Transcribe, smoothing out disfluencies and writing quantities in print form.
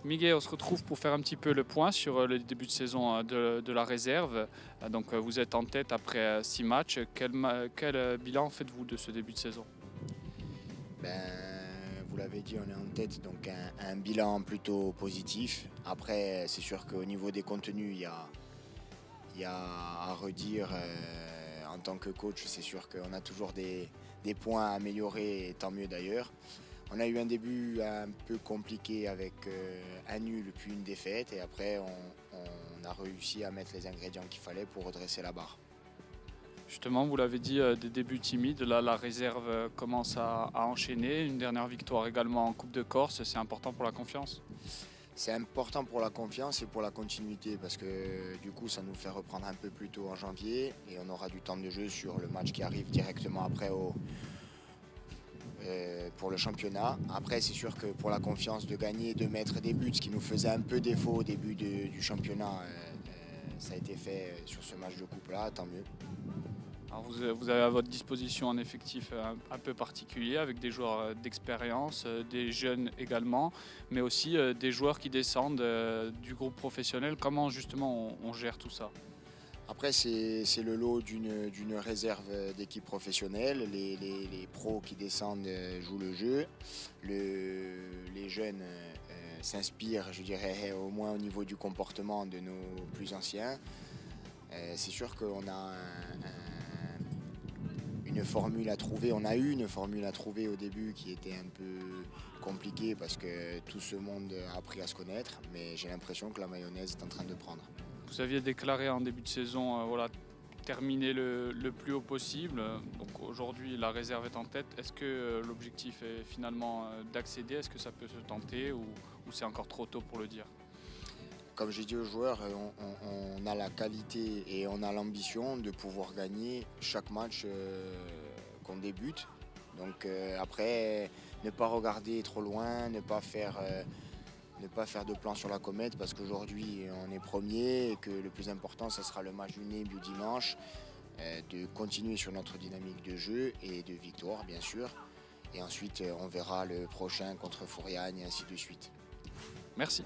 Miguel, on se retrouve pour faire un petit peu le point sur le début de saison de la réserve. Donc, vous êtes en tête après 6 matchs. Quel bilan faites-vous de ce début de saison? Vous l'avez dit, on est en tête, donc un bilan plutôt positif. Après, c'est sûr qu'au niveau des contenus, il y a à redire. En tant que coach, c'est sûr qu'on a toujours des points à améliorer, et tant mieux d'ailleurs. On a eu un début un peu compliqué avec un nul puis une défaite, et après on a réussi à mettre les ingrédients qu'il fallait pour redresser la barre. Justement, vous l'avez dit, des débuts timides. Là, la réserve commence à enchaîner. Une dernière victoire également en Coupe de Corse. C'est important pour la confiance? C'est important pour la confiance et pour la continuité parce que du coup ça nous fait reprendre un peu plus tôt en janvier et on aura du temps de jeu sur le match qui arrive directement après pour le championnat. Après c'est sûr que pour la confiance de gagner, de mettre des buts, ce qui nous faisait un peu défaut au début du championnat, ça a été fait sur ce match de coupe là, tant mieux. Alors vous avez à votre disposition un effectif un peu particulier avec des joueurs d'expérience, des jeunes également, mais aussi des joueurs qui descendent du groupe professionnel. Comment justement on gère tout ça? Après, c'est le lot d'une réserve d'équipe professionnelle. Les pros qui descendent jouent le jeu. Les jeunes s'inspirent, je dirais, au moins au niveau du comportement de nos plus anciens. C'est sûr qu'on a une formule à trouver. On a eu une formule à trouver au début qui était un peu compliquée parce que tout ce monde a appris à se connaître. Mais j'ai l'impression que la mayonnaise est en train de prendre. Vous aviez déclaré en début de saison voilà, terminer le plus haut possible. Donc aujourd'hui, la réserve est en tête. Est-ce que l'objectif est finalement d'accéder? Est-ce que ça peut se tenter ou c'est encore trop tôt pour le dire? Comme j'ai dit aux joueurs, on a la qualité et on a l'ambition de pouvoir gagner chaque match qu'on débute. Donc après, ne pas regarder trop loin, ne pas faire de plan sur la comète parce qu'aujourd'hui on est premier et que le plus important, ce sera le match du NEB du dimanche, de continuer sur notre dynamique de jeu et de victoire bien sûr. Et ensuite on verra le prochain contre Fouriagne et ainsi de suite. Merci.